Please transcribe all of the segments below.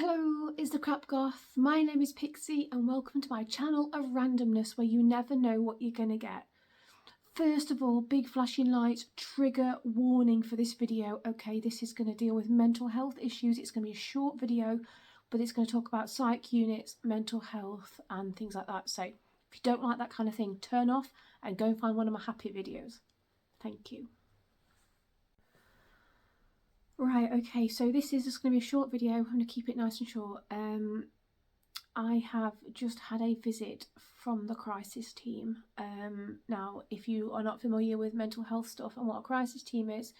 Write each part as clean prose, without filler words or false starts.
Hello, it's the Crap Goth. My name is Pixie and welcome to my channel of randomness where you never know what you're gonna get. First of all, big flashing light, trigger warning for this video. Okay, this is going to deal with mental health issues. It's going to be a short video, but it's going to talk about psych units, mental health and things like that. So if you don't like that kind of thing, turn off and go and find one of my happy videos. Thank you. Right, okay, so this is just going to be a short video. I'm going to keep it nice and short. I have just had a visit from the crisis team. Now, if you are not familiar with mental health stuff and what a crisis team is,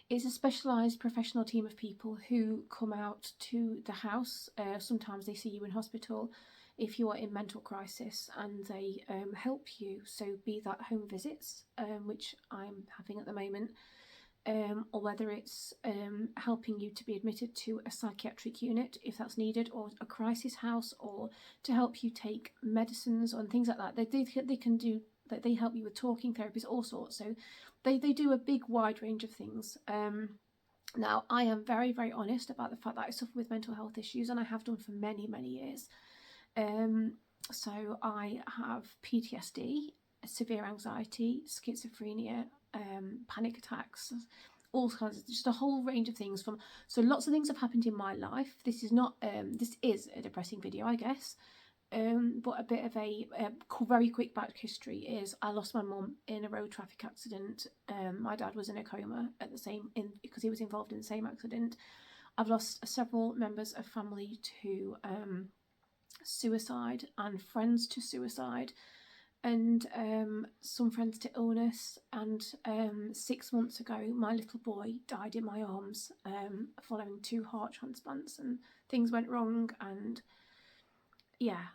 it's a specialised professional team of people who come out to the house. Sometimes they see you in hospital if you are in mental crisis, and they help you. So be that home visits, which I'm having at the moment, or whether it's helping you to be admitted to a psychiatric unit if that's needed, or a crisis house, or to help you take medicines and things like that. They can do that. They help you with talking therapies, all sorts. So they do a big wide range of things. Now, I am very, very honest about the fact that I suffer with mental health issues, and I have done for many, many years. So I have PTSD, severe anxiety, schizophrenia, panic attacks, all kinds of, just a whole range of things. So lots of things have happened in my life. This is not this is a depressing video, I guess, but a bit of a very quick back history is I lost my mum in a road traffic accident. My dad was in a coma at the same because he was involved in the same accident. I've lost several members of family to suicide and friends to suicide, and some friends to illness. And 6 months ago my little boy died in my arms following 2 heart transplants, and things went wrong, and yeah,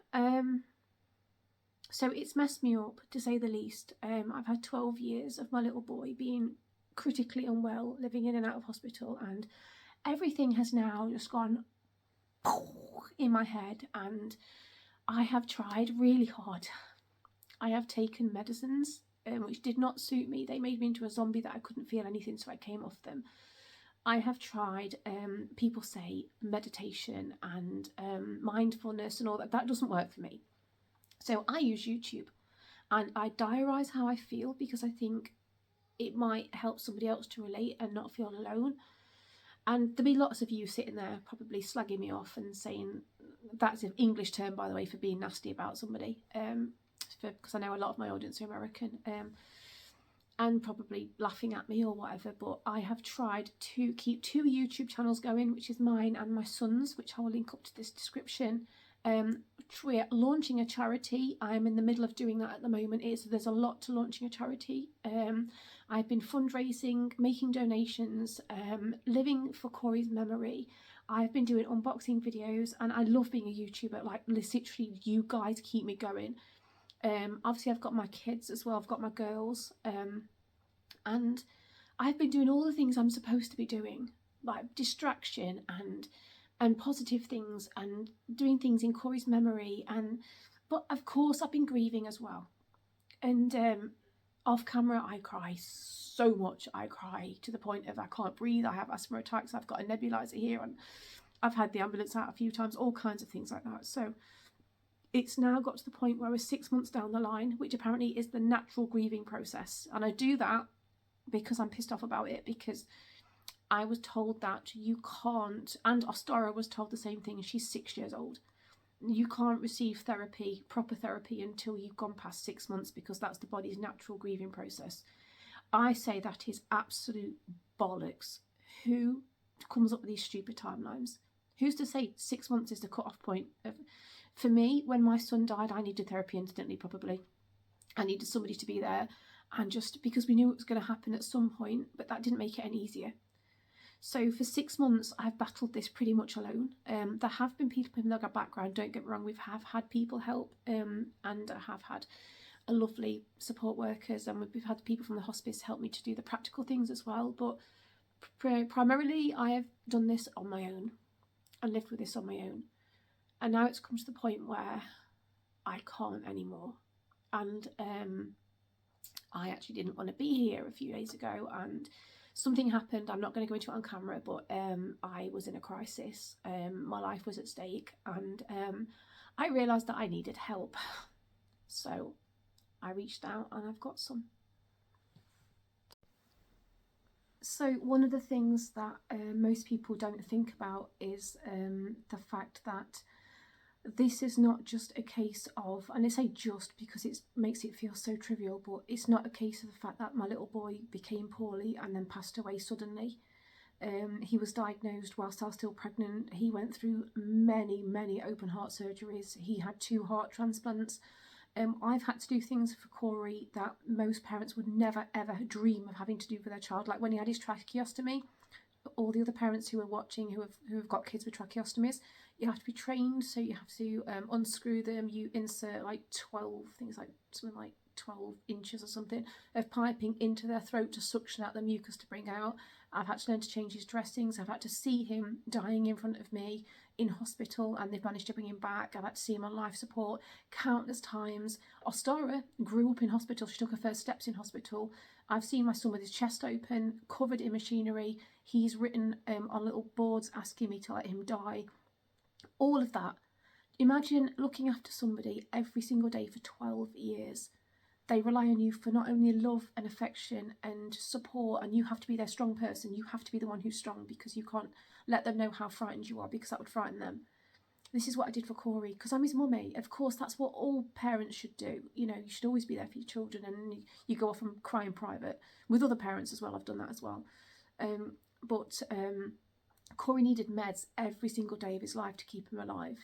so it's messed me up, to say the least. I've had 12 years of my little boy being critically unwell, living in and out of hospital, and everything has now just gone in my head, and I have tried really hard. I have taken medicines which did not suit me. They made me into a zombie that I couldn't feel anything, so I came off them. I have tried, people say meditation and mindfulness and all that. That doesn't work for me. So I use YouTube and I diarise how I feel, because I think it might help somebody else to relate and not feel alone. And there'll be lots of you sitting there probably slagging me off and saying, that's an English term, by the way, for being nasty about somebody, because I know a lot of my audience are American, and probably laughing at me or whatever. But I have tried to keep 2 YouTube channels going, which is mine and my son's, which I will link up to this description. We're launching a charity. I'm in the middle of doing that at the moment. There's a lot to launching a charity. I've been fundraising, making donations, living for Kori's memory. I've been doing unboxing videos, and I love being a YouTuber. Like, literally, you guys keep me going. Obviously I've got my kids as well. I've got my girls, and I've been doing all the things I'm supposed to be doing, like distraction and positive things, and doing things in Kori's memory. But of course I've been grieving as well, and off camera I cry so much. I cry to the point of I can't breathe. I have asthma attacks. I've got a nebulizer here, and I've had the ambulance out a few times, all kinds of things like that. So it's now got to the point where we're 6 months down the line, which apparently is the natural grieving process. And I do that because I'm pissed off about it, because I was told that you can't, and Ostara was told the same thing, and she's 6 years old. You can't receive therapy, proper therapy, until you've gone past 6 months, because that's the body's natural grieving process. I say that is absolute bollocks. Who comes up with these stupid timelines? Who's to say 6 months is the cut-off point? For me, when my son died, I needed therapy instantly, probably. I needed somebody to be there, and just because we knew it was going to happen at some point, but that didn't make it any easier. So for 6 months, I've battled this pretty much alone. There have been people in the background, don't get me wrong. We've had people help, and I have had a lovely support workers, and we've had people from the hospice help me to do the practical things as well. But primarily, I have done this on my own and lived with this on my own. And now it's come to the point where I can't anymore. And I actually didn't want to be here a few days ago, and something happened. I'm not going to go into it on camera, but I was in a crisis. My life was at stake, and I realised that I needed help. So I reached out and I've got some. So one of the things that most people don't think about is the fact that this is not just a case of, and I say just because it makes it feel so trivial, but it's not a case of the fact that my little boy became poorly and then passed away suddenly. He was diagnosed whilst I was still pregnant. He went through many open heart surgeries. He had 2 heart transplants. I've had to do things for Kori that most parents would never ever dream of having to do for their child. Like when he had his tracheostomy, all the other parents who are watching who have got kids with tracheostomies, you have to be trained. So you have to unscrew them. You insert like 12 things, like something like 12 inches or something of piping into their throat to suction out the mucus to bring out. I've had to learn to change his dressings. I've had to see him dying in front of me in hospital, and they've managed to bring him back. I've had to see him on life support countless times. Ostara grew up in hospital. She took her first steps in hospital. I've seen my son with his chest open, covered in machinery. He's written on little boards asking me to let him die. All of that. Imagine looking after somebody every single day for 12 years. They rely on you for not only love and affection and support, and you have to be their strong person. You have to be the one who's strong, because you can't let them know how frightened you are, because that would frighten them. This is what I did for Kori, because I'm his mummy. Of course, that's what all parents should do. You know, you should always be there for your children, and you go off and cry in private with other parents as well. I've done that as well. But Kori needed meds every single day of his life to keep him alive.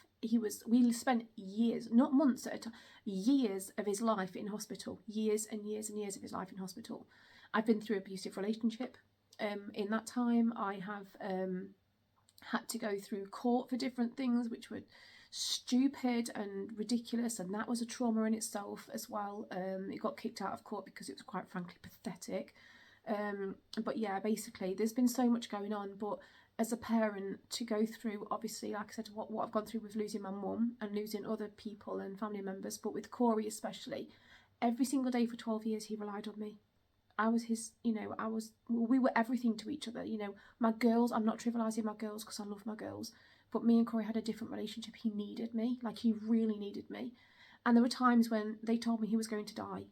We spent years, not months at a time, years of his life in hospital. Years and years and years of his life in hospital. I've been through an abusive relationship. In that time, I have had to go through court for different things, which were stupid and ridiculous, and that was a trauma in itself as well. It got kicked out of court because it was quite frankly pathetic. But yeah, basically, there's been so much going on, but as a parent, to go through, obviously, like I said, what I've gone through with losing my mum and losing other people and family members, but with Kori especially, every single day for 12 years he relied on me. I was his, we were everything to each other. My girls, I'm not trivialising my girls because I love my girls, but me and Kori had a different relationship. He needed me, like he really needed me. And there were times when they told me he was going to die,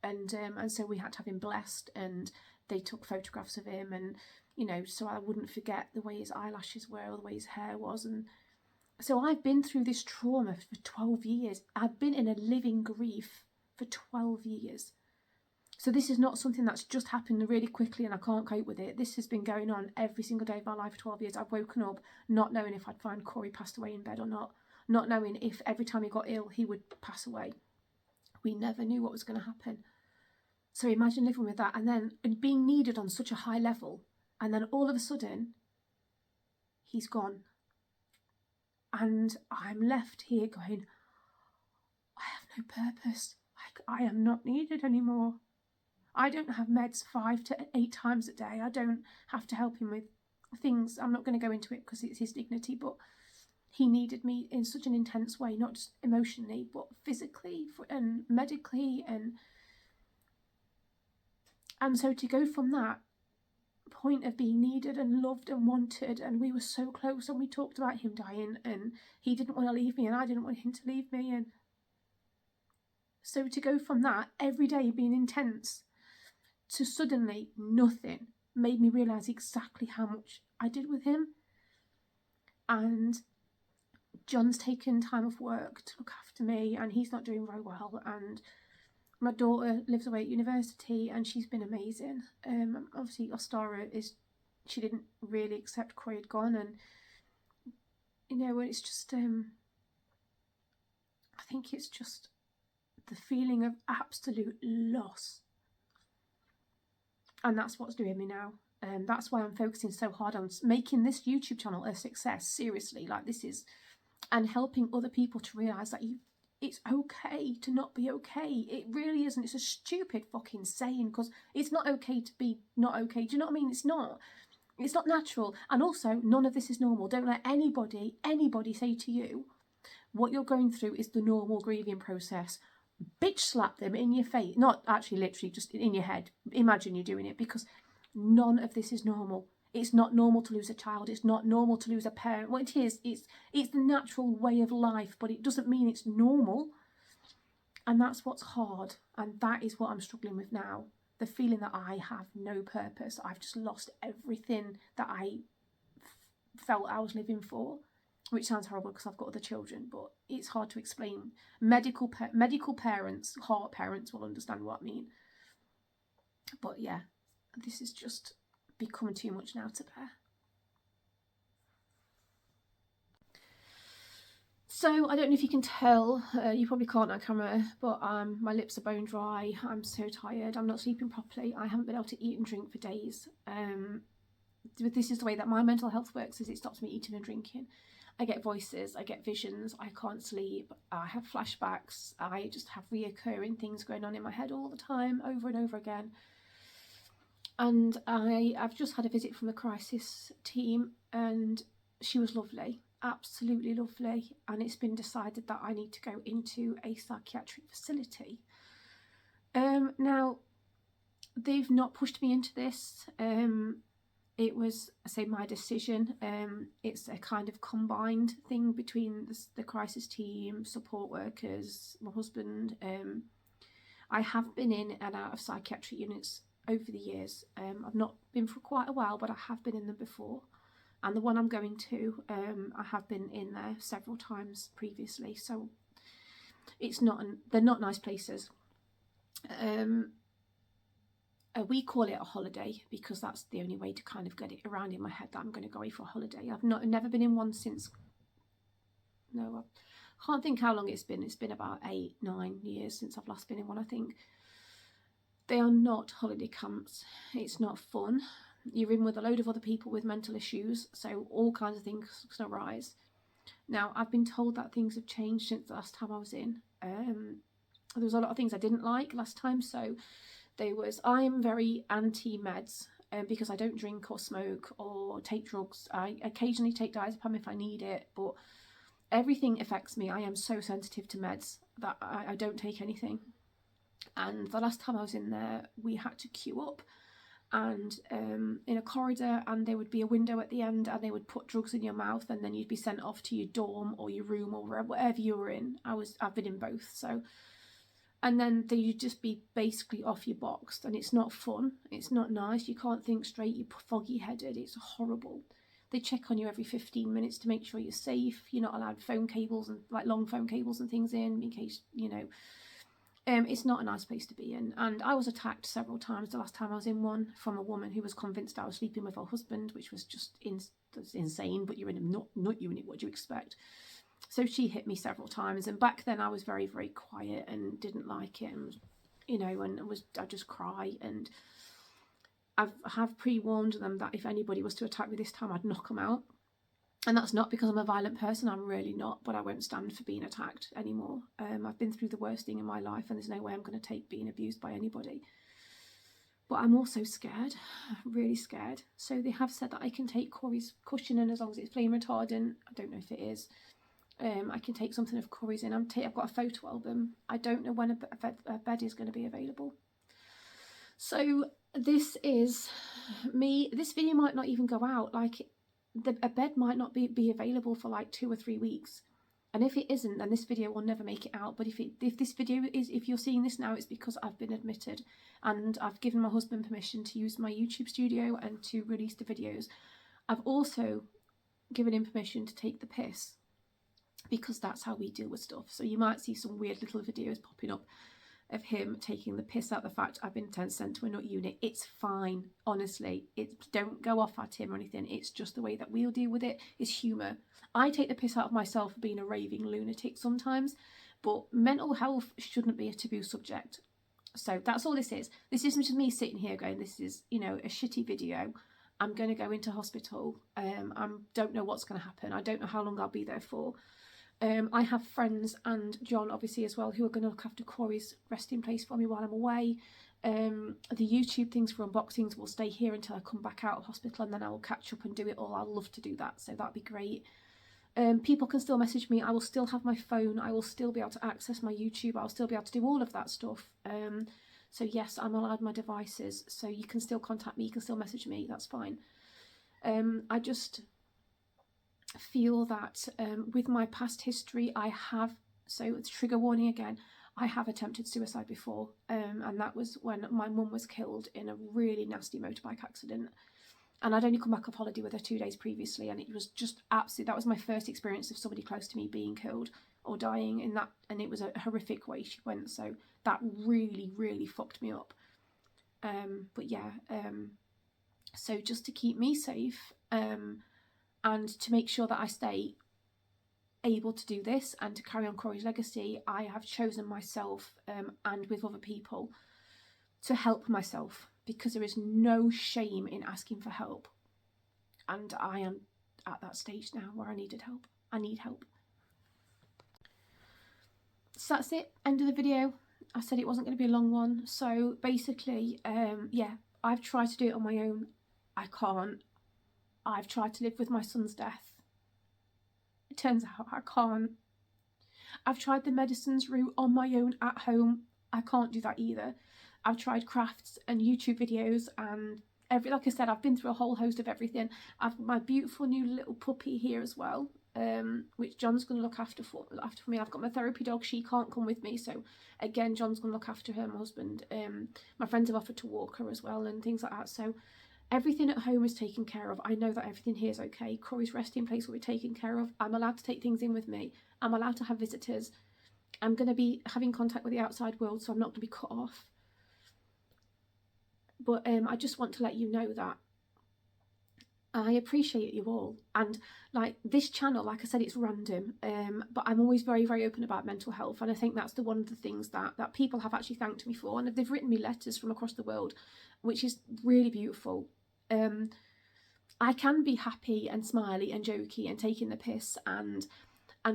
and so we had to have him blessed, and they took photographs of him, and so I wouldn't forget the way his eyelashes were or the way his hair was. And so I've been through this trauma for 12 years. I've been in a living grief for 12 years. So this is not something that's just happened really quickly and I can't cope with it. This has been going on every single day of my life for 12 years. I've woken up not knowing if I'd find Kori passed away in bed or not knowing if every time he got ill he would pass away. We never knew what was going to happen. So imagine living with that, and then being needed on such a high level, and then all of a sudden he's gone, and I'm left here going, I have no purpose. I am not needed anymore. I don't have meds 5 to 8 times a day. I don't have to help him with things. I'm not going to go into it because it's his dignity, but he needed me in such an intense way, not just emotionally, but physically and medically. And so to go from that point of being needed and loved and wanted, and we were so close, and we talked about him dying, and he didn't want to leave me and I didn't want him to leave me, and so to go from that every day being intense to suddenly nothing made me realise exactly how much I did with him. And John's taken time off work to look after me, and he's not doing very well, and my daughter lives away at university and she's been amazing. Obviously Ostara she didn't really accept Kori had gone, and it's just I think it's just the feeling of absolute loss, and that's what's doing me now. That's why I'm focusing so hard on making this YouTube channel a success, seriously, like this is, and helping other people to realise that it's okay to not be okay. It really isn't. It's a stupid fucking saying, because it's not okay to be not okay. Do you know what I mean? It's not natural. And also, none of this is normal. Don't let anybody say to you what you're going through is the normal grieving process. Bitch slap them in your face. Not actually literally, just in your head. Imagine you're doing it, because None of this is normal. It's not normal to lose a child. It's not normal to lose a parent. Well, it is. It's the natural way of life, but it doesn't mean it's normal. And that's what's hard. And that is what I'm struggling with now. The feeling that I have no purpose. I've just lost everything that I felt I was living for, which sounds horrible because I've got other children, but it's hard to explain. Medical parents, heart parents will understand what I mean. But yeah, this is just becoming too much now to bear. So I don't know if you can tell, you probably can't on camera, but my lips are bone dry. I'm so tired. I'm not sleeping properly. I haven't been able to eat and drink for days. This is the way that my mental health works, is it stops me eating and drinking. I get voices, I get visions, I can't sleep, I have flashbacks, I just have reoccurring things going on in my head all the time, over and over again. And I've just had a visit from the crisis team, and she was lovely, absolutely lovely, and it's been decided that I need to go into a psychiatric facility. Now, they've not pushed me into this. It was, I say, my decision. It's a kind of combined thing between the crisis team, support workers, my husband. I have been in and out of psychiatric units over the years. I've not been for quite a while, but I have been in them before. And the one I'm going to, I have been in there several times previously. So it's not, they're not nice places. We call it a holiday because that's the only way to kind of get it around in my head that I'm going to go away for a holiday. I've never been in one since, no, I can't think how long it's been. It's been about 8-9 years since I've last been in one, I think. They are not holiday camps. It's not fun. You're in with a load of other people with mental issues, so all kinds of things can arise. Now, I've been told that things have changed since the last time I was in. There was a lot of things I didn't like last time, so I'm very anti-meds because I don't drink or smoke or take drugs. I occasionally take diazepam if I need it, but everything affects me. I am so sensitive to meds that I don't take anything. And the last time I was in there, we had to queue up and in a corridor, and there would be a window at the end, and they would put drugs in your mouth, and then you'd be sent off to your dorm or your room or wherever you were in. I've been in both, so. And then you'd just be basically off your box, and it's not fun. It's not nice. You can't think straight. You're foggy-headed. It's horrible. They check on you every 15 minutes to make sure you're safe. You're not allowed phone cables and like long phone cables and things in case, you know. It's not a nice place to be in. And I was attacked several times the last time I was in one from a woman who was convinced I was sleeping with her husband, which was just insane. But you're in a not unit. What do you expect? So she hit me several times, and back then I was very, very quiet and didn't like it, and you know, and I just cry, and I have pre-warned them that if anybody was to attack me this time, I'd knock them out. And that's not because I'm a violent person, I'm really not, but I won't stand for being attacked anymore. I've been through the worst thing in my life, and there's no way I'm going to take being abused by anybody. But I'm also scared, really scared. So they have said that I can take Kori's cushion, and as long as it's flame retardant, I don't know if it is. I can take something of Kori's in. I've got a photo album. I don't know when a bed is going to be available. So this is me. This video might not even go out. Like a bed might not be available for like 2 or 3 weeks. And if it isn't, then this video will never make it out. But if this video is, if you're seeing this now, it's because I've been admitted, and I've given my husband permission to use my YouTube studio and to release the videos. I've also given him permission to take the piss, because that's how we deal with stuff. So you might see some weird little videos popping up of him taking the piss out the fact I've been sent to a nut unit. It's fine, honestly. Don't go off at him or anything. It's just the way that we'll deal with it. It's humour. I take the piss out of myself for being a raving lunatic sometimes, but mental health shouldn't be a taboo subject. So that's all this is. This isn't just me sitting here going, this is, you know, a shitty video. I'm going to go into hospital. I don't know what's going to happen. I don't know how long I'll be there for. I have friends, and John obviously as well, who are going to look after Kori's resting place for me while I'm away. The YouTube things for unboxings will stay here until I come back out of hospital, and then I will catch up and do it all. I'd love to do that, so that'd be great. People can still message me. I will still have my phone. I will still be able to access my YouTube. I'll still be able to do all of that stuff. So yes, I'm allowed my devices, so you can still contact me, you can still message me, that's fine. I just feel that with my past history, I have, so it's trigger warning again, I have attempted suicide before, and that was when my mum was killed in a really nasty motorbike accident. And I'd only come back off holiday with her 2 days previously, and it was just absolutely, that was my first experience of somebody close to me being killed or dying in that, and it was a horrific way she went, so that really, really fucked me up. But yeah, so just to keep me safe, and to make sure that I stay able to do this and to carry on Kori's legacy, I have chosen myself, and with other people, to help myself, because there is no shame in asking for help. And I am at that stage now where I needed help. I need help. So that's it, end of the video. I said it wasn't going to be a long one. So basically, yeah, I've tried to do it on my own. I can't. I've tried to live with my son's death. It turns out I can't. I've tried the medicines route on my own at home. I can't do that either. I've tried crafts and YouTube videos and like I said, I've been through a whole host of everything. I've got my beautiful new little puppy here as well, which John's going to look after for me. I've got my therapy dog. She can't come with me, so again, John's going to look after her, my husband. My friends have offered to walk her as well and things like that. So everything at home is taken care of. I know that everything here is okay. Kori's resting place will be taken care of. I'm allowed to take things in with me. I'm allowed to have visitors. I'm going to be having contact with the outside world, so I'm not going to be cut off. But I just want to let you know that I appreciate you all. And like this channel, like I said, it's random, but I'm always very, very open about mental health. And I think that's one of the things that people have actually thanked me for. And they've written me letters from across the world, which is really beautiful. I can be happy and smiley and jokey and taking the piss, and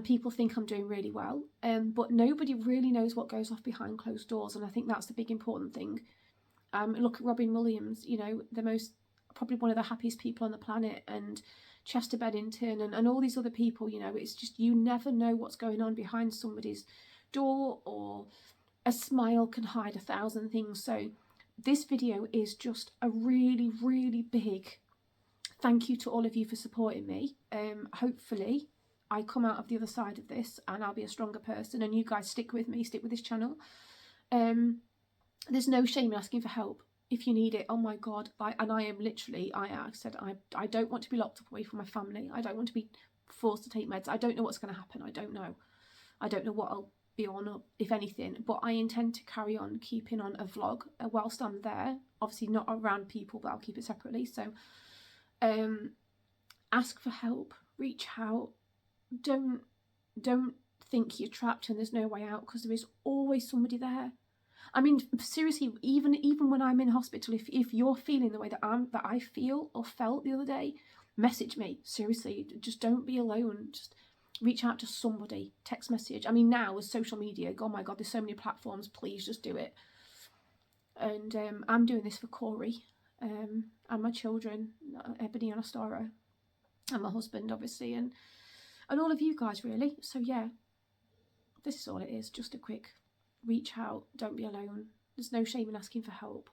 people think I'm doing really well. But nobody really knows what goes off behind closed doors. And I think that's the big important thing. Look at Robin Williams, you know, probably one of the happiest people on the planet, and Chester Bennington and all these other people, you know, it's just, you never know what's going on behind somebody's door, or a smile can hide 1,000 things. So this video is just a really, really big thank you to all of you for supporting me. Hopefully I come out of the other side of this and I'll be a stronger person, and you guys stick with me, stick with this channel. There's no shame in asking for help if you need it. Oh my God. And I am literally, I said, I don't want to be locked up away from my family. I don't want to be forced to take meds. I don't know what's going to happen. I don't know. I don't know what I'll be on, if anything. But I intend to carry on keeping on a vlog whilst I'm there. Obviously not around people, but I'll keep it separately. So ask for help. Reach out. Don't think you're trapped and there's no way out, because there is always somebody there. I mean, seriously, even when I'm in hospital, if you're feeling the way that I feel or felt the other day, message me. Seriously, just don't be alone. Just reach out to somebody. Text message. I mean, now with social media, oh my God, there's so many platforms. Please just do it. And I'm doing this for Kori, and my children, Ebony and Astara, and my husband, obviously, and all of you guys, really. So yeah, this is all it is. Just a quick reach out, don't be alone. There's no shame in asking for help,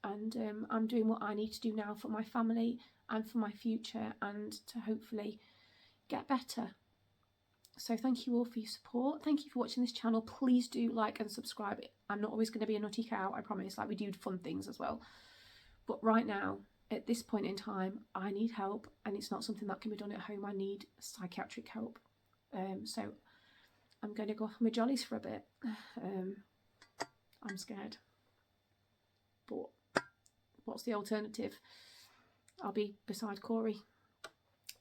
and I'm doing what I need to do now for my family and for my future, and to hopefully get better. So thank you all for your support. Thank you for watching this channel. Please do like and subscribe. I'm not always going to be a nutty cow, I promise. Like, we do fun things as well, but right now, at this point in time, I need help, and it's not something that can be done at home. I need psychiatric help. So I'm going to go off on my jollies for a bit. I'm scared. But what's the alternative? I'll be beside Kori.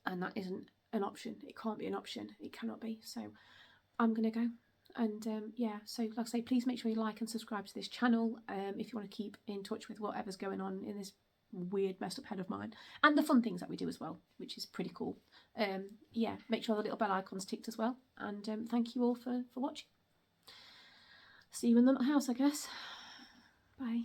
And that isn't an option. It can't be an option. It cannot be. So I'm going to go. And yeah, so like I say, please make sure you like and subscribe to this channel if you want to keep in touch with whatever's going on in this weird messed up head of mine, and the fun things that we do as well, which is pretty cool. Yeah, make sure the little bell icon's ticked as well, and thank you all for watching. See you in the house, I guess. Bye.